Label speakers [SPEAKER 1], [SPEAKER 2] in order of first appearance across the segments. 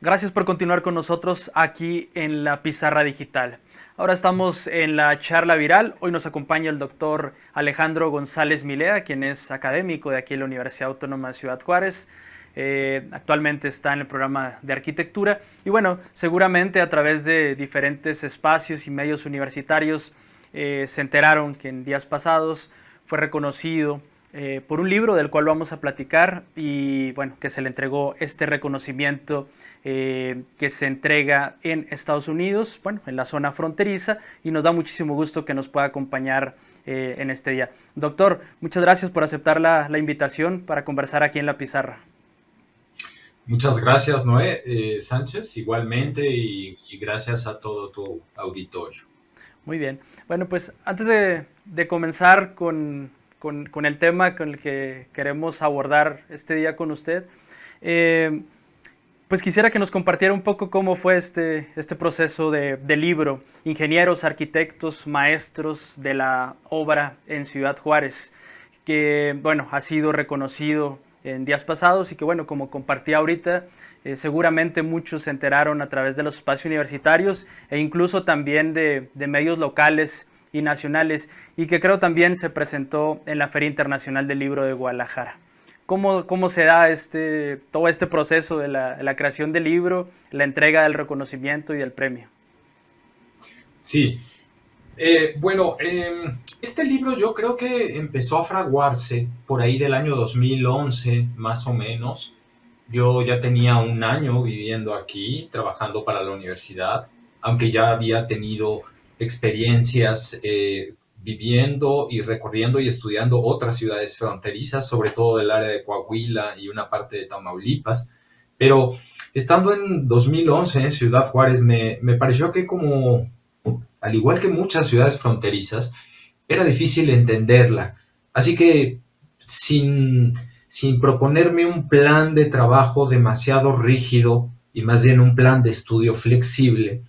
[SPEAKER 1] Gracias por continuar con nosotros aquí en la Pizarra Digital. Ahora estamos en la charla viral. Hoy nos acompaña el doctor Alejandro González Milea, quien es académico de aquí en la Universidad Autónoma de Ciudad Juárez. Actualmente está en el programa de arquitectura y bueno, seguramente a través de diferentes espacios y medios universitarios se enteraron que en días pasados fue reconocido por un libro del cual vamos a platicar y bueno, que se le entregó este reconocimiento que se entrega en Estados Unidos, bueno, en la zona fronteriza, y nos da muchísimo gusto que nos pueda acompañar en este día. Doctor, muchas gracias por aceptar la invitación para conversar aquí en La Pizarra.
[SPEAKER 2] Muchas gracias, Noé Sánchez, igualmente, y gracias a todo tu auditorio.
[SPEAKER 1] Muy bien. Bueno, pues antes de comenzar con el tema con el que queremos abordar este día con usted, eh, pues quisiera que nos compartiera un poco cómo fue este proceso de libro, ingenieros, arquitectos, maestros de la obra en Ciudad Juárez, que bueno, ha sido reconocido en días pasados y que bueno, como compartí ahorita, seguramente muchos se enteraron a través de los espacios universitarios e incluso también de medios locales y nacionales, y que creo también se presentó en la Feria Internacional del Libro de Guadalajara. ¿Cómo se da todo este proceso de la creación del libro, la entrega del reconocimiento y del premio?
[SPEAKER 2] Sí, este libro yo creo que empezó a fraguarse por ahí del año 2011, más o menos. Yo ya tenía un año viviendo aquí, trabajando para la universidad, aunque ya había tenido experiencias viviendo y recorriendo y estudiando otras ciudades fronterizas, sobre todo del área de Coahuila y una parte de Tamaulipas. Pero estando en 2011 en Ciudad Juárez, me pareció que como, al igual que muchas ciudades fronterizas, era difícil entenderla. Así que sin proponerme un plan de trabajo demasiado rígido y más bien un plan de estudio flexible,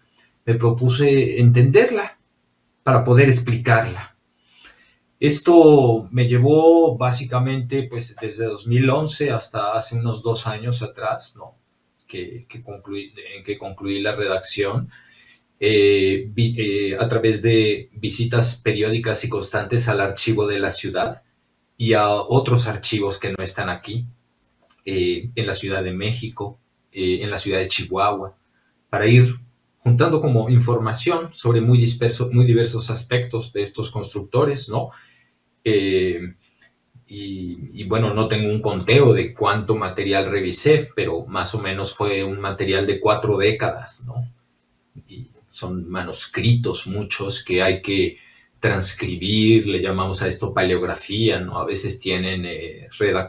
[SPEAKER 2] me propuse entenderla para poder explicarla. Esto me llevó básicamente pues desde 2011 hasta hace unos 2 años atrás, ¿no? que concluí la redacción a través de visitas periódicas y constantes al archivo de la ciudad y a otros archivos que no están aquí, en la Ciudad de México, en la ciudad de Chihuahua, para ir juntando como información sobre muy diversos aspectos de estos constructores, ¿no? Eh, y bueno, no tengo un conteo de cuánto material revisé, pero más o menos fue un material de 4 décadas, ¿no? Y son manuscritos muchos que hay que transcribir, le llamamos a esto paleografía, ¿no? A veces tienen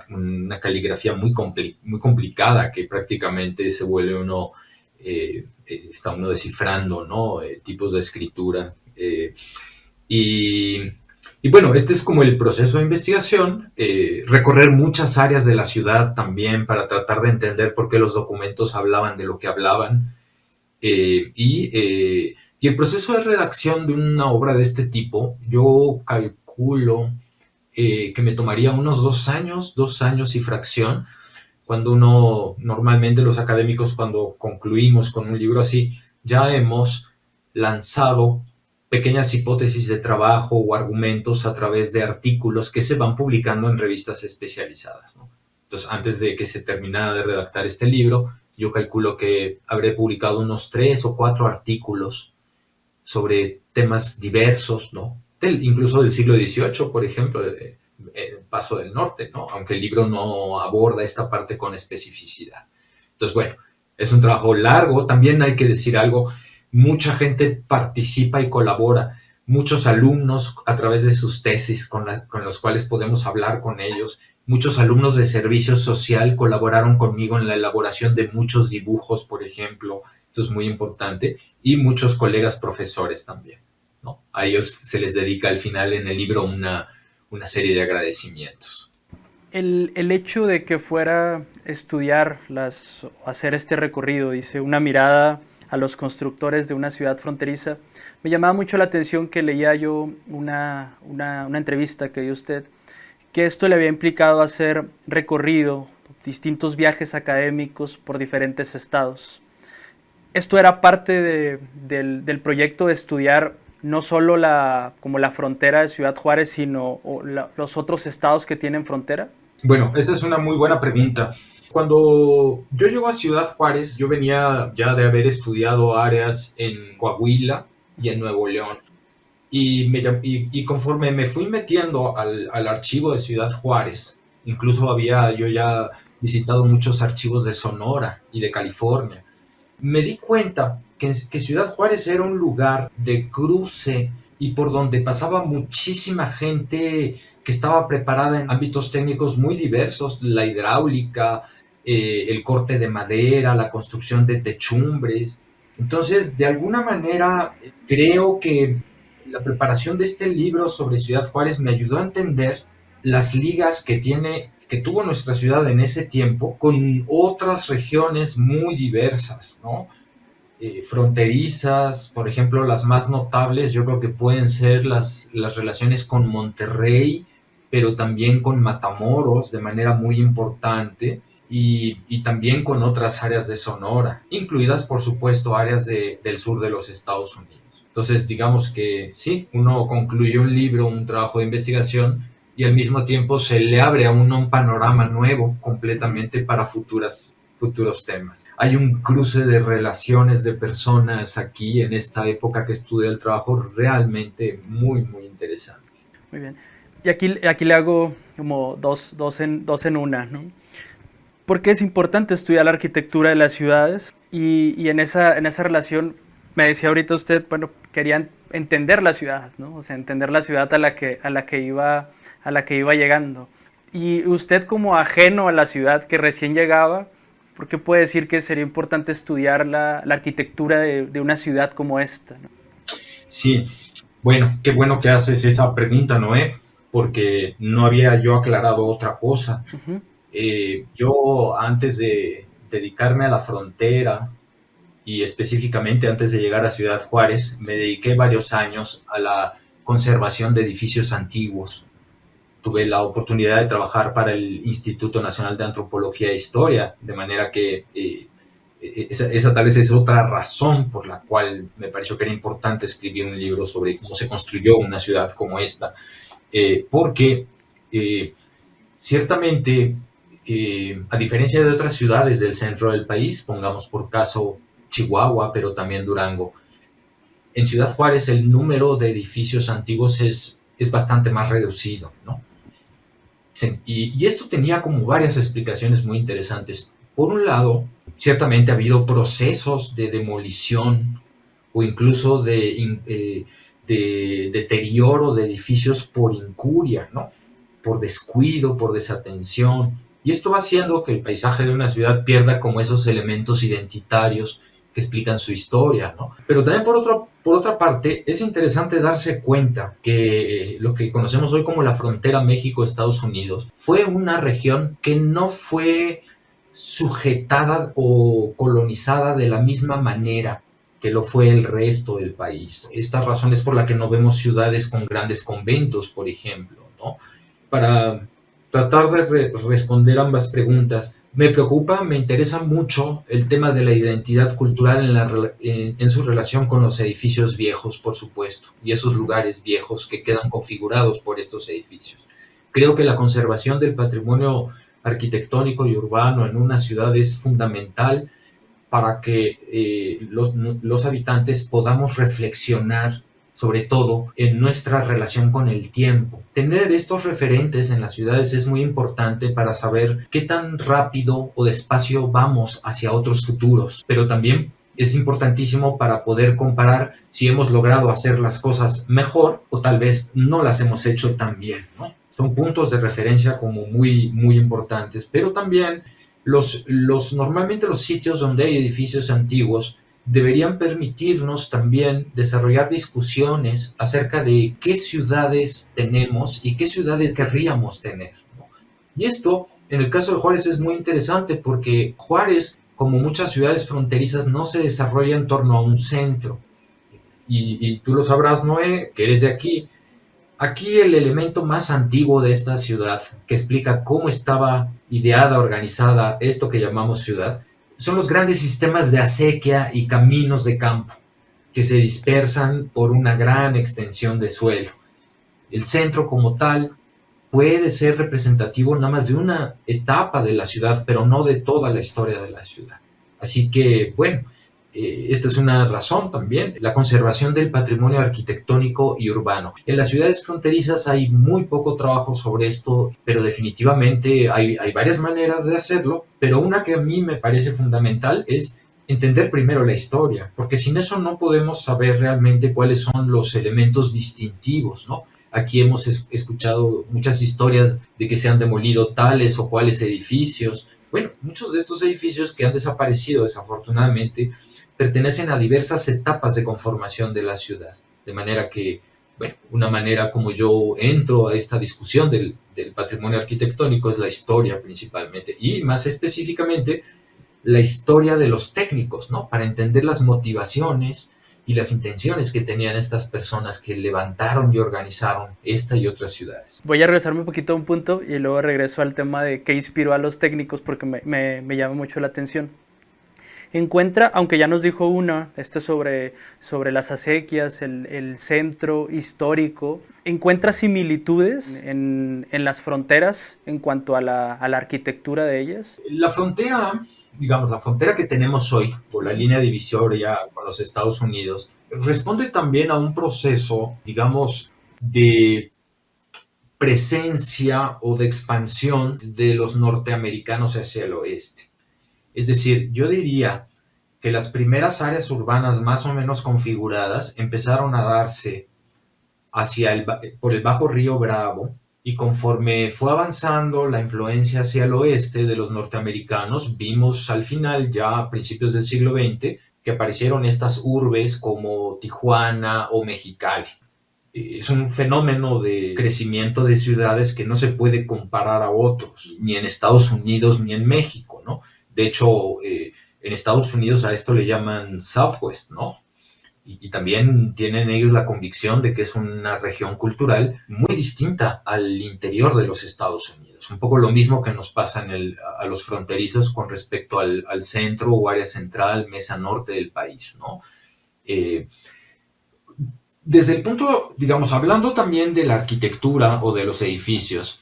[SPEAKER 2] una caligrafía muy complicada que prácticamente se vuelve está uno descifrando, ¿no? Tipos de escritura. Y, y bueno, este es como el proceso de investigación, recorrer muchas áreas de la ciudad también para tratar de entender por qué los documentos hablaban de lo que hablaban. Y el proceso de redacción de una obra de este tipo, yo calculo que me tomaría unos 2 años, 2 años y fracción, cuando normalmente los académicos, cuando concluimos con un libro así, ya hemos lanzado pequeñas hipótesis de trabajo o argumentos a través de artículos que se van publicando en revistas especializadas, ¿no? Entonces, antes de que se terminara de redactar este libro, yo calculo que habré publicado unos 3 o 4 artículos sobre temas diversos, ¿no? Incluso del siglo XVIII, por ejemplo, el Paso del Norte, ¿no? Aunque el libro no aborda esta parte con especificidad. Entonces, bueno, es un trabajo largo. También hay que decir algo, mucha gente participa y colabora, muchos alumnos a través de sus tesis con los cuales podemos hablar con ellos. Muchos alumnos de servicio social colaboraron conmigo en la elaboración de muchos dibujos, por ejemplo. Esto es muy importante. Y muchos colegas profesores también, ¿no? A ellos se les dedica al final en el libro una serie de agradecimientos.
[SPEAKER 1] El hecho de que fuera estudiar hacer este recorrido, dice, una mirada a los constructores de una ciudad fronteriza, me llamaba mucho la atención que leía yo una entrevista que dio usted, que esto le había implicado hacer recorrido, distintos viajes académicos por diferentes estados. esto era parte del proyecto de estudiar no solo como la frontera de Ciudad Juárez, sino los otros estados que tienen frontera.
[SPEAKER 2] Bueno, esa es una muy buena pregunta. Cuando yo llego a Ciudad Juárez, yo venía ya de haber estudiado áreas en Coahuila y en Nuevo León. Y conforme me fui metiendo al archivo de Ciudad Juárez, incluso había yo ya visitado muchos archivos de Sonora y de California, me di cuenta que Ciudad Juárez era un lugar de cruce y por donde pasaba muchísima gente que estaba preparada en ámbitos técnicos muy diversos, la hidráulica, el corte de madera, la construcción de techumbres. Entonces, de alguna manera, creo que la preparación de este libro sobre Ciudad Juárez me ayudó a entender las ligas que tuvo nuestra ciudad en ese tiempo con otras regiones muy diversas, ¿no? Fronterizas, por ejemplo, las más notables yo creo que pueden ser las relaciones con Monterrey, pero también con Matamoros de manera muy importante y también con otras áreas de Sonora, incluidas por supuesto áreas del sur de los Estados Unidos. Entonces digamos que sí, uno concluye un libro, un trabajo de investigación y al mismo tiempo se le abre a uno un panorama nuevo completamente para futuros temas. Hay un cruce de relaciones de personas aquí en esta época que estudia el trabajo realmente muy, muy interesante.
[SPEAKER 1] Muy bien. Y aquí le hago como dos en una, ¿no? ¿Por qué es importante estudiar la arquitectura de las ciudades? Y en esa relación, me decía ahorita usted, bueno, querían entender la ciudad, ¿no? O sea, entender la ciudad a la que iba llegando. Y usted como ajeno a la ciudad que recién llegaba, ¿por qué puede decir que sería importante estudiar la arquitectura de una ciudad como esta, ¿no?
[SPEAKER 2] Sí, bueno, qué bueno que haces esa pregunta, Noé, porque no había yo aclarado otra cosa.
[SPEAKER 1] Uh-huh.
[SPEAKER 2] Yo antes de dedicarme a la frontera y específicamente antes de llegar a Ciudad Juárez, me dediqué varios años a la conservación de edificios antiguos. Tuve la oportunidad de trabajar para el Instituto Nacional de Antropología e Historia, de manera que esa tal vez es otra razón por la cual me pareció que era importante escribir un libro sobre cómo se construyó una ciudad como esta, porque ciertamente, a diferencia de otras ciudades del centro del país, pongamos por caso Chihuahua, pero también Durango, en Ciudad Juárez el número de edificios antiguos es bastante más reducido, ¿no? Y esto tenía como varias explicaciones muy interesantes. Por un lado, ciertamente ha habido procesos de demolición o incluso de deterioro de edificios por incuria, ¿no? Por descuido, por desatención. Y esto va haciendo que el paisaje de una ciudad pierda como esos elementos identitarios que explican su historia, ¿no? Pero también por otra parte, es interesante darse cuenta que lo que conocemos hoy como la frontera México-Estados Unidos fue una región que no fue sujetada o colonizada de la misma manera que lo fue el resto del país. Esta razón es por la que no vemos ciudades con grandes conventos, por ejemplo, ¿no? Para tratar de responder ambas preguntas, me preocupa, me interesa mucho el tema de la identidad cultural en su relación con los edificios viejos, por supuesto, y esos lugares viejos que quedan configurados por estos edificios. Creo que la conservación del patrimonio arquitectónico y urbano en una ciudad es fundamental para que los habitantes podamos reflexionar sobre todo en nuestra relación con el tiempo. Tener estos referentes en las ciudades es muy importante para saber qué tan rápido o despacio vamos hacia otros futuros, pero también es importantísimo para poder comparar si hemos logrado hacer las cosas mejor o tal vez no las hemos hecho tan bien, ¿no? Son puntos de referencia como muy, muy importantes, pero también normalmente los sitios donde hay edificios antiguos deberían permitirnos también desarrollar discusiones acerca de qué ciudades tenemos y qué ciudades querríamos tener, ¿no? Y esto, en el caso de Juárez, es muy interesante porque Juárez, como muchas ciudades fronterizas, no se desarrolla en torno a un centro. Y tú lo sabrás, Noé, que eres de aquí. Aquí el elemento más antiguo de esta ciudad, que explica cómo estaba ideada, organizada, esto que llamamos ciudad, son los grandes sistemas de acequia y caminos de campo que se dispersan por una gran extensión de suelo. El centro como tal puede ser representativo nada más de una etapa de la ciudad, pero no de toda la historia de la ciudad. Así que, bueno, esta es una razón también, la conservación del patrimonio arquitectónico y urbano. En las ciudades fronterizas hay muy poco trabajo sobre esto, pero definitivamente hay varias maneras de hacerlo, pero una que a mí me parece fundamental es entender primero la historia, porque sin eso no podemos saber realmente cuáles son los elementos distintivos, ¿no? Aquí hemos escuchado muchas historias de que se han demolido tales o cuales edificios. Bueno, muchos de estos edificios que han desaparecido desafortunadamente pertenecen a diversas etapas de conformación de la ciudad. De manera que, bueno, una manera como yo entro a esta discusión del patrimonio arquitectónico es la historia principalmente y más específicamente la historia de los técnicos, ¿no? Para entender las motivaciones y las intenciones que tenían estas personas que levantaron y organizaron esta y otras ciudades.
[SPEAKER 1] Voy a regresarme un poquito a un punto y luego regreso al tema de qué inspiró a los técnicos porque me llama mucho la atención. Encuentra, aunque ya nos dijo una, sobre las acequias, el centro histórico, encuentra similitudes en las fronteras en cuanto a la arquitectura de ellas.
[SPEAKER 2] La frontera, digamos, la frontera que tenemos hoy, o la línea divisoria con los Estados Unidos, responde también a un proceso, digamos, de presencia o de expansión de los norteamericanos hacia el oeste. Es decir, yo diría que las primeras áreas urbanas más o menos configuradas empezaron a darse por el bajo río Bravo, y conforme fue avanzando la influencia hacia el oeste de los norteamericanos, vimos al final, ya a principios del siglo XX, que aparecieron estas urbes como Tijuana o Mexicali. Es un fenómeno de crecimiento de ciudades que no se puede comparar a otros, ni en Estados Unidos ni en México, ¿no? De hecho, en Estados Unidos a esto le llaman Southwest, ¿no? Y también tienen ellos la convicción de que es una región cultural muy distinta al interior de los Estados Unidos. Un poco lo mismo que nos pasa a los fronterizos con respecto al centro o área central, mesa norte del país, ¿no? Desde el punto, digamos, hablando también de la arquitectura o de los edificios,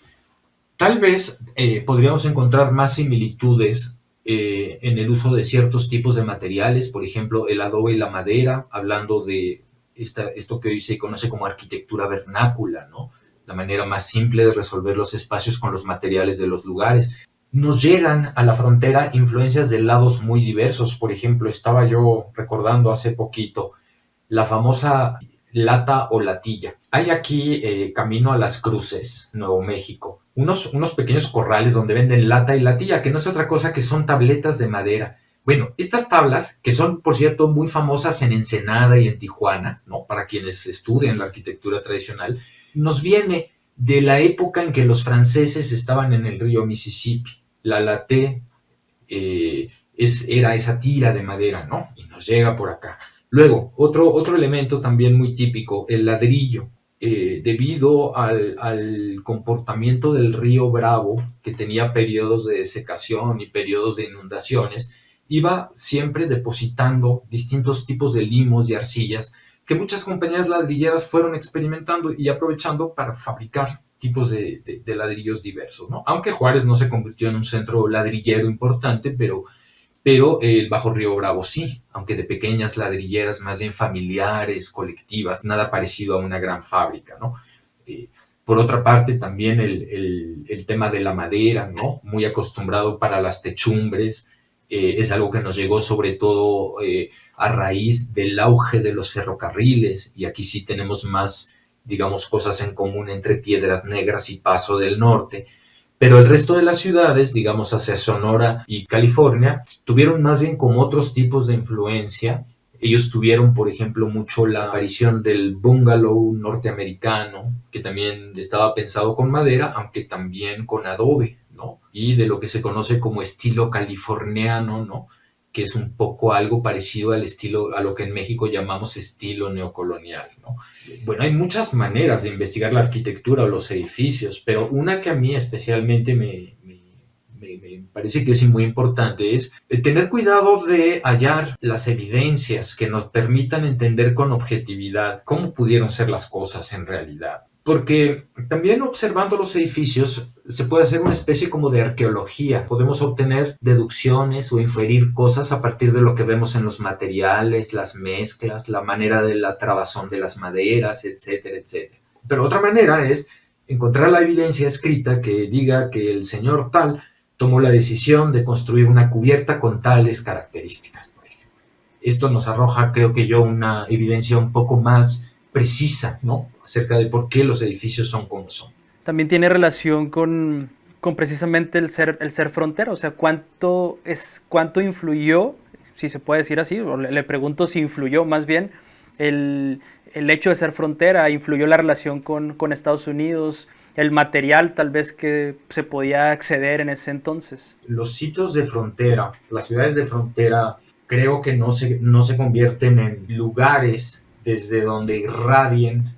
[SPEAKER 2] tal vez podríamos encontrar más similitudes en el uso de ciertos tipos de materiales, por ejemplo, el adobe y la madera, hablando de esto que hoy se conoce como arquitectura vernácula, ¿no? La manera más simple de resolver los espacios con los materiales de los lugares. Nos llegan a la frontera influencias de lados muy diversos. Por ejemplo, estaba yo recordando hace poquito la famosa lata o latilla. Hay aquí, camino a Las Cruces, Nuevo México, unos pequeños corrales donde venden lata y latilla, que no es otra cosa que son tabletas de madera. Bueno, estas tablas, que son, por cierto, muy famosas en Ensenada y en Tijuana, ¿no? Para quienes estudian la arquitectura tradicional, nos viene de la época en que los franceses estaban en el río Mississippi. La latte era esa tira de madera, ¿no? Y nos llega por acá. Luego, otro elemento también muy típico, el ladrillo. Debido al comportamiento del río Bravo, que tenía periodos de desecación y periodos de inundaciones, iba siempre depositando distintos tipos de limos y arcillas que muchas compañías ladrilleras fueron experimentando y aprovechando para fabricar tipos de ladrillos diversos, ¿no? Aunque Juárez no se convirtió en un centro ladrillero importante, pero el Bajo Río Bravo sí, aunque de pequeñas ladrilleras más bien familiares, colectivas, nada parecido a una gran fábrica, ¿no? Por otra parte, también el tema de la madera, ¿no? Muy acostumbrado para las techumbres, es algo que nos llegó sobre todo a raíz del auge de los ferrocarriles, y aquí sí tenemos más, digamos, cosas en común entre Piedras Negras y Paso del Norte. Pero el resto de las ciudades, digamos hacia Sonora y California, tuvieron más bien como otros tipos de influencia. Ellos tuvieron, por ejemplo, mucho la aparición del bungalow norteamericano, que también estaba pensado con madera, aunque también con adobe, ¿no? Y de lo que se conoce como estilo californiano, ¿no? Que es un poco algo parecido al estilo, a lo que en México llamamos estilo neocolonial, ¿no? Bueno, hay muchas maneras de investigar la arquitectura o los edificios, pero una que a mí especialmente me me parece que es muy importante es tener cuidado de hallar las evidencias que nos permitan entender con objetividad cómo pudieron ser las cosas en realidad. Porque también observando los edificios se puede hacer una especie como de arqueología. Podemos obtener deducciones o inferir cosas a partir de lo que vemos en los materiales, las mezclas, la manera de la trabazón de las maderas, etcétera, etcétera. Pero otra manera es encontrar la evidencia escrita que diga que el señor tal tomó la decisión de construir una cubierta con tales características. Esto nos arroja, creo que yo, una evidencia un poco más precisa, ¿no?, acerca de por qué los edificios son como son.
[SPEAKER 1] También tiene relación con precisamente el ser frontera, o sea, cuánto influyó, si se puede decir así, o le pregunto si influyó más bien el hecho de ser frontera, influyó la relación con Estados Unidos, el material tal vez que se podía acceder en ese entonces.
[SPEAKER 2] Los sitios de frontera, las ciudades de frontera, creo que no se convierten en lugares desde donde irradien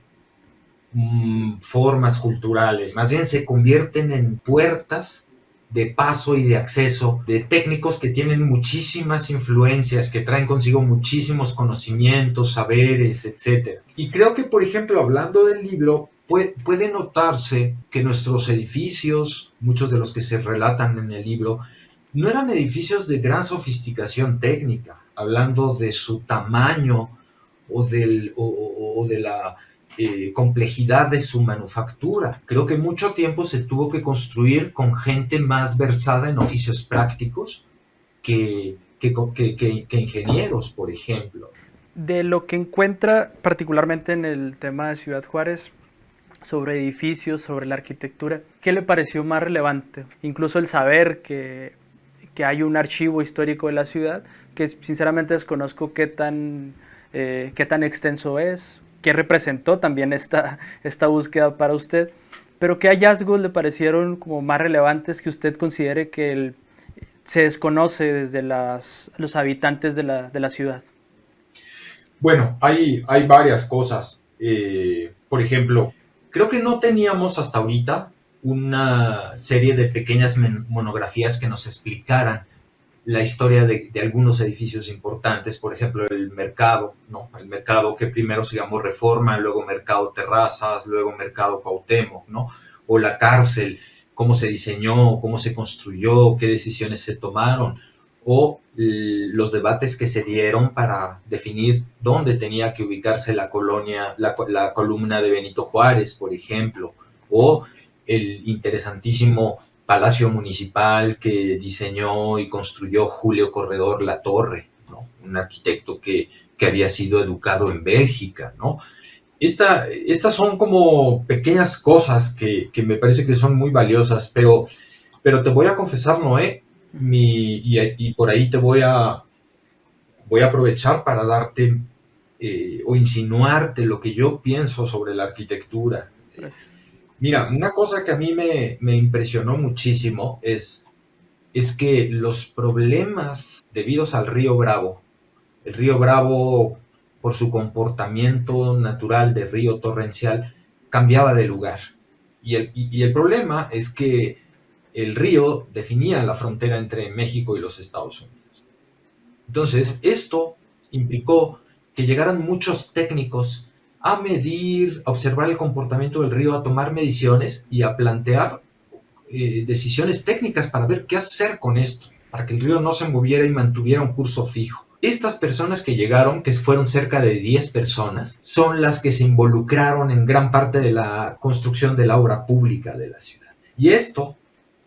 [SPEAKER 2] formas culturales, más bien se convierten en puertas de paso y de acceso de técnicos que tienen muchísimas influencias, que traen consigo muchísimos conocimientos, saberes, etc. Y creo que, por ejemplo, hablando del libro, puede notarse que nuestros edificios, muchos de los que se relatan en el libro, no eran edificios de gran sofisticación técnica, hablando de su tamaño o de la complejidad de su manufactura. Creo que mucho tiempo se tuvo que construir con gente más versada en oficios prácticos que ingenieros, por ejemplo.
[SPEAKER 1] De lo que encuentra particularmente en el tema de Ciudad Juárez, sobre edificios, sobre la arquitectura, ¿qué le pareció más relevante? Incluso el saber que hay un archivo histórico de la ciudad, que sinceramente desconozco qué tan extenso es, qué representó también esta búsqueda para usted, pero qué hallazgos le parecieron como más relevantes que usted considere que se desconoce desde los habitantes de la ciudad.
[SPEAKER 2] Bueno, hay varias cosas. Por ejemplo, creo que no teníamos hasta ahorita una serie de pequeñas monografías que nos explicaran la historia de algunos edificios importantes, por ejemplo, el mercado, ¿no? El mercado que primero se llamó Reforma, luego Mercado Terrazas, luego Mercado Cuauhtémoc, ¿no? O la cárcel, cómo se diseñó, cómo se construyó, qué decisiones se tomaron, o los debates que se dieron para definir dónde tenía que ubicarse la columna de Benito Juárez, por ejemplo, o el interesantísimo Palacio Municipal que diseñó y construyó Julio Corredor Latorre, ¿no? Un arquitecto que había sido educado en Bélgica, ¿no? Estas son como pequeñas cosas que me parece que son muy valiosas, pero te voy a confesar, Noé, y por ahí te voy a aprovechar para darte o insinuarte lo que yo pienso sobre la arquitectura.
[SPEAKER 1] Gracias.
[SPEAKER 2] Mira, una cosa que a mí me impresionó muchísimo es que los problemas debidos al río Bravo, el río Bravo por su comportamiento natural de río torrencial, cambiaba de lugar. Y el problema es que el río definía la frontera entre México y los Estados Unidos. Entonces, esto implicó que llegaran muchos técnicos a medir, a observar el comportamiento del río, a tomar mediciones y a plantear decisiones técnicas para ver qué hacer con esto, para que el río no se moviera y mantuviera un curso fijo. Estas personas que llegaron, que fueron cerca de 10 personas, son las que se involucraron en gran parte de la construcción de la obra pública de la ciudad. Y esto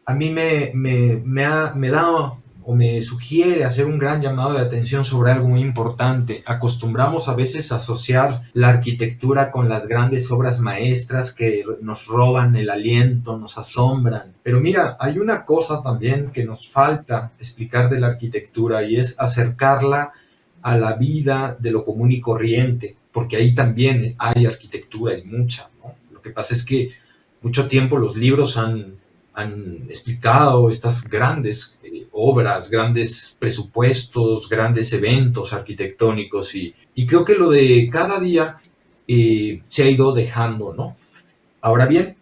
[SPEAKER 2] a mí me da o me sugiere hacer un gran llamado de atención sobre algo muy importante. Acostumbramos a veces a asociar la arquitectura con las grandes obras maestras que nos roban el aliento, nos asombran. Pero mira, hay una cosa también que nos falta explicar de la arquitectura y es acercarla a la vida de lo común y corriente, porque ahí también hay arquitectura y mucha, ¿no? Lo que pasa es que mucho tiempo los libros han explicado estas grandes obras, grandes presupuestos, grandes eventos arquitectónicos y creo que lo de cada día se ha ido dejando, ¿no? Ahora bien,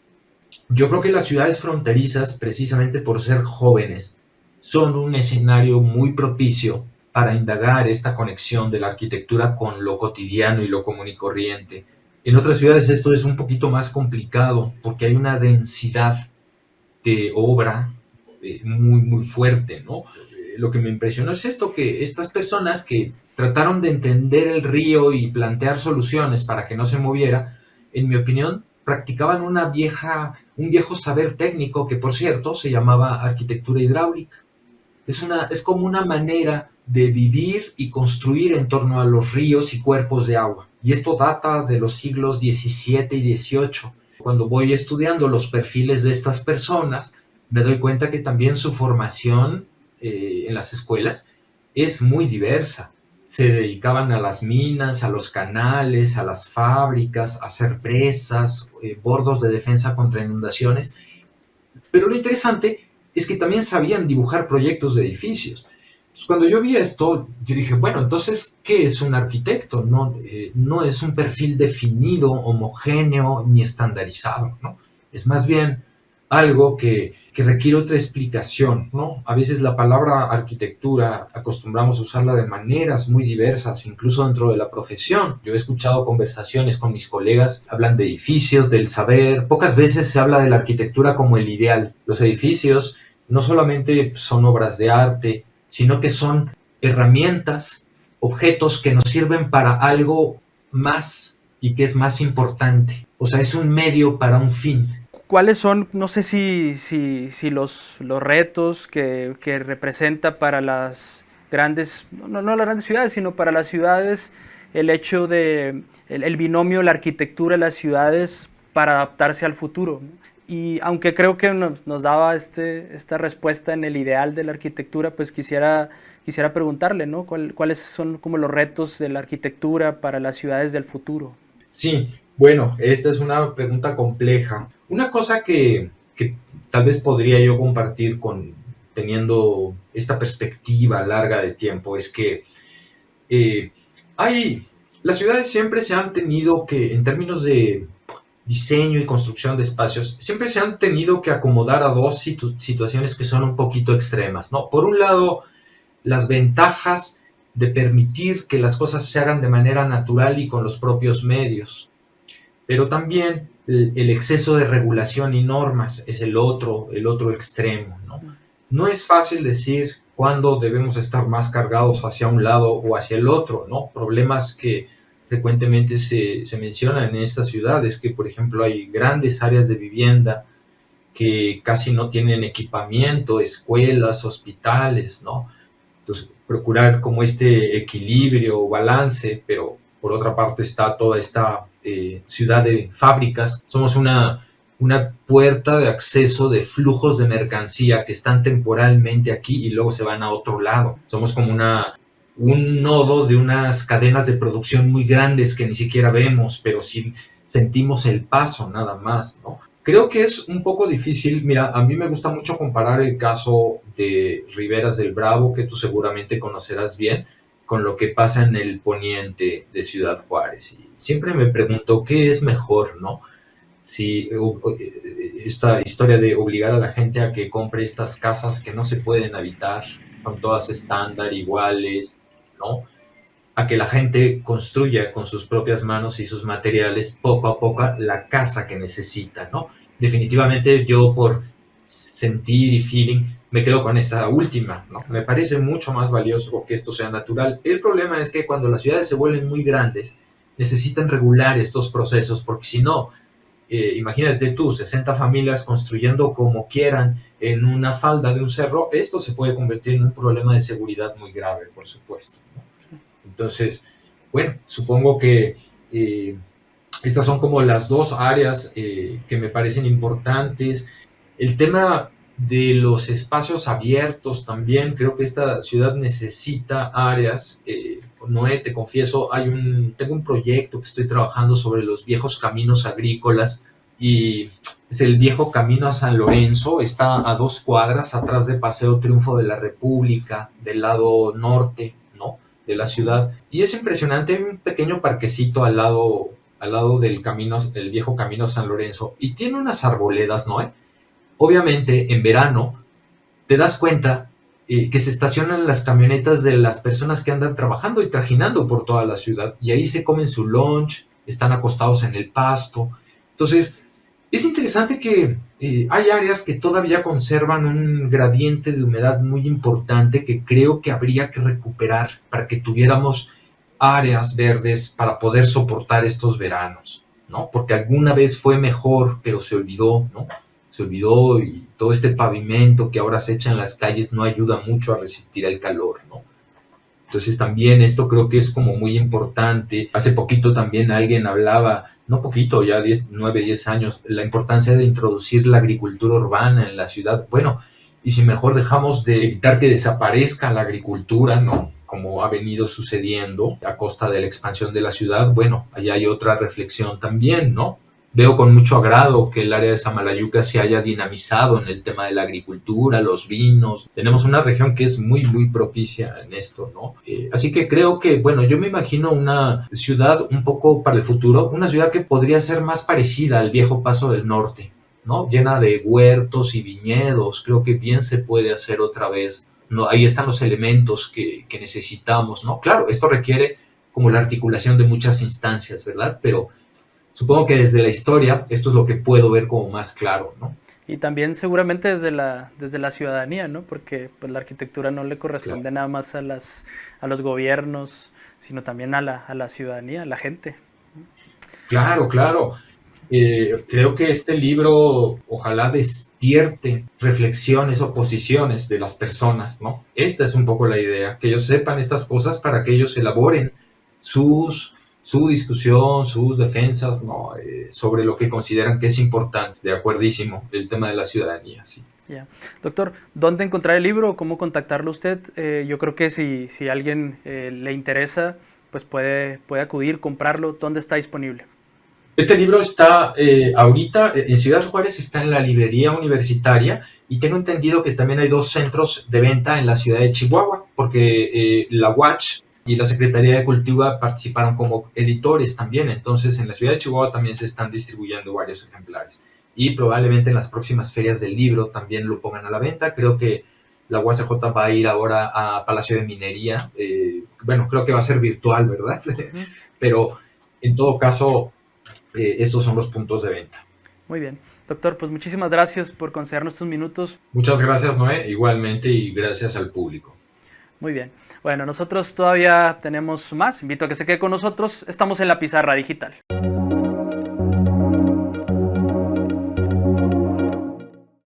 [SPEAKER 2] yo creo que las ciudades fronterizas, precisamente por ser jóvenes, son un escenario muy propicio para indagar esta conexión de la arquitectura con lo cotidiano y lo común y corriente. En otras ciudades esto es un poquito más complicado porque hay una densidad de obra muy fuerte, ¿no? Lo que me impresionó es esto, que estas personas que trataron de entender el río y plantear soluciones para que no se moviera, en mi opinión, practicaban un viejo saber técnico que, por cierto, se llamaba arquitectura hidráulica. Es como una manera de vivir y construir en torno a los ríos y cuerpos de agua. Y esto data de los siglos XVII y XVIII. Cuando voy estudiando los perfiles de estas personas, me doy cuenta que también su formación en las escuelas es muy diversa. Se dedicaban a las minas, a los canales, a las fábricas, a hacer presas, bordos de defensa contra inundaciones. Pero lo interesante es que también sabían dibujar proyectos de edificios. Entonces, cuando yo vi esto, yo dije, bueno, entonces, ¿qué es un arquitecto? No es un perfil definido, homogéneo ni estandarizado, ¿no? Es más bien algo que requiere otra explicación, ¿no? A veces la palabra arquitectura acostumbramos a usarla de maneras muy diversas, incluso dentro de la profesión. Yo he escuchado conversaciones con mis colegas, hablan de edificios, del saber. Pocas veces se habla de la arquitectura como el ideal. Los edificios no solamente son obras de arte, sino que son herramientas, objetos que nos sirven para algo más y que es más importante. O sea, es un medio para un fin.
[SPEAKER 1] ¿Cuáles son, no sé si los retos que representa para las grandes, no las grandes ciudades, sino para las ciudades, el hecho de el binomio, la arquitectura de las ciudades para adaptarse al futuro, ¿no? Y aunque creo que nos daba esta respuesta en el ideal de la arquitectura, pues quisiera preguntarle, ¿no? ¿Cuáles son como los retos de la arquitectura para las ciudades del futuro?
[SPEAKER 2] Sí, bueno, esta es una pregunta compleja. Una cosa que tal vez podría yo compartir teniendo esta perspectiva larga de tiempo es que eh, las ciudades siempre se han tenido que, en términos de diseño y construcción de espacios, siempre se han tenido que acomodar a dos situaciones que son un poquito extremas, ¿no? Por un lado, las ventajas de permitir que las cosas se hagan de manera natural y con los propios medios, pero también el exceso de regulación y normas es el otro extremo, ¿no? No es fácil decir cuándo debemos estar más cargados hacia un lado o hacia el otro, ¿no? Problemas que frecuentemente se mencionan en estas ciudades, que por ejemplo hay grandes áreas de vivienda que casi no tienen equipamiento, escuelas, hospitales, ¿no? Entonces, procurar como este equilibrio o balance, pero por otra parte está toda esta ciudad de fábricas. Somos una puerta de acceso de flujos de mercancía que están temporalmente aquí y luego se van a otro lado. Somos como un nodo de unas cadenas de producción muy grandes que ni siquiera vemos, pero sí sentimos el paso nada más, ¿no? Creo que es un poco difícil. Mira, a mí me gusta mucho comparar el caso de Riberas del Bravo, que tú seguramente conocerás bien, con lo que pasa en el poniente de Ciudad Juárez. Y siempre me pregunto qué es mejor, ¿no? Si esta historia de obligar a la gente a que compre estas casas que no se pueden habitar, con todas estándar iguales, ¿no? A que la gente construya con sus propias manos y sus materiales poco a poco la casa que necesita, ¿no? Definitivamente yo por sentir y feeling me quedo con esta última, ¿no? Me parece mucho más valioso que esto sea natural. El problema es que cuando las ciudades se vuelven muy grandes, necesitan regular estos procesos, porque si no, imagínate tú, 60 familias construyendo como quieran en una falda de un cerro, esto se puede convertir en un problema de seguridad muy grave, por supuesto, ¿no? Entonces, bueno, supongo que estas son como las dos áreas que me parecen importantes. El tema de los espacios abiertos también, creo que esta ciudad necesita áreas. Noé, te confieso, tengo un proyecto que estoy trabajando sobre los viejos caminos agrícolas y es el viejo camino a San Lorenzo, está a 2 cuadras atrás de Paseo Triunfo de la República, del lado norte, ¿no?, de la ciudad. Y es impresionante, hay un pequeño parquecito al lado del viejo camino a San Lorenzo, y tiene unas arboledas, ¿no? Obviamente, en verano, te das cuenta que se estacionan las camionetas de las personas que andan trabajando y trajinando por toda la ciudad. Y ahí se comen su lunch, están acostados en el pasto. Entonces, es interesante que hay áreas que todavía conservan un gradiente de humedad muy importante que creo que habría que recuperar para que tuviéramos áreas verdes para poder soportar estos veranos, ¿no? Porque alguna vez fue mejor, pero se olvidó, ¿no? Se olvidó y todo este pavimento que ahora se echa en las calles no ayuda mucho a resistir el calor, ¿no? Entonces también esto creo que es como muy importante. Hace poquito también alguien hablaba, no poquito, ya 10, 9, 10 años, la importancia de introducir la agricultura urbana en la ciudad. Bueno, y si mejor dejamos de evitar que desaparezca la agricultura, ¿no? Como ha venido sucediendo a costa de la expansión de la ciudad, bueno, allá hay otra reflexión también, ¿no? Veo con mucho agrado que el área de Samalayuca se haya dinamizado en el tema de la agricultura, los vinos. Tenemos una región que es muy, muy propicia en esto, ¿no? Así que creo que, bueno, yo me imagino una ciudad un poco para el futuro, una ciudad que podría ser más parecida al viejo Paso del Norte, ¿no? Llena de huertos y viñedos. Creo que bien se puede hacer otra vez, ¿no? Ahí están los elementos que necesitamos, ¿no? Claro, esto requiere como la articulación de muchas instancias, ¿verdad? Pero supongo que desde la historia esto es lo que puedo ver como más claro, ¿no?
[SPEAKER 1] Y también seguramente desde la ciudadanía, ¿no? Porque pues, la arquitectura no le corresponde
[SPEAKER 2] Claro,
[SPEAKER 1] nada más a los gobiernos, sino también a la ciudadanía, a la gente.
[SPEAKER 2] claro. Claro. Creo que este libro ojalá despierte reflexiones o posiciones de las personas, ¿no? Esta es un poco la idea, que ellos sepan estas cosas para que ellos elaboren su discusión, sus defensas, ¿no? Sobre lo que consideran que es importante, de acuerdísimo, el tema de la ciudadanía, sí.
[SPEAKER 1] Ya. Doctor, ¿dónde encontrar el libro o cómo contactarlo usted? Yo creo que si alguien le interesa, pues puede acudir, comprarlo. ¿Dónde está disponible?
[SPEAKER 2] Este libro está ahorita en Ciudad Juárez, está en la librería universitaria y tengo entendido que también hay 2 centros de venta en la ciudad de Chihuahua, porque la UACH y la Secretaría de Cultura participaron como editores también, entonces en la ciudad de Chihuahua también se están distribuyendo varios ejemplares y probablemente en las próximas ferias del libro también lo pongan a la venta. Creo que la UACJ va a ir ahora a Palacio de Minería, bueno, creo que va a ser virtual, ¿verdad?
[SPEAKER 1] Ujú.
[SPEAKER 2] Pero en todo caso estos son los puntos de venta.
[SPEAKER 1] Muy bien. Doctor, pues muchísimas gracias por concedernos estos minutos.
[SPEAKER 2] Muchas gracias, Noé, igualmente, y gracias al público.
[SPEAKER 1] Muy bien. Bueno, nosotros todavía tenemos más. Invito a que se quede con nosotros. Estamos en la pizarra digital.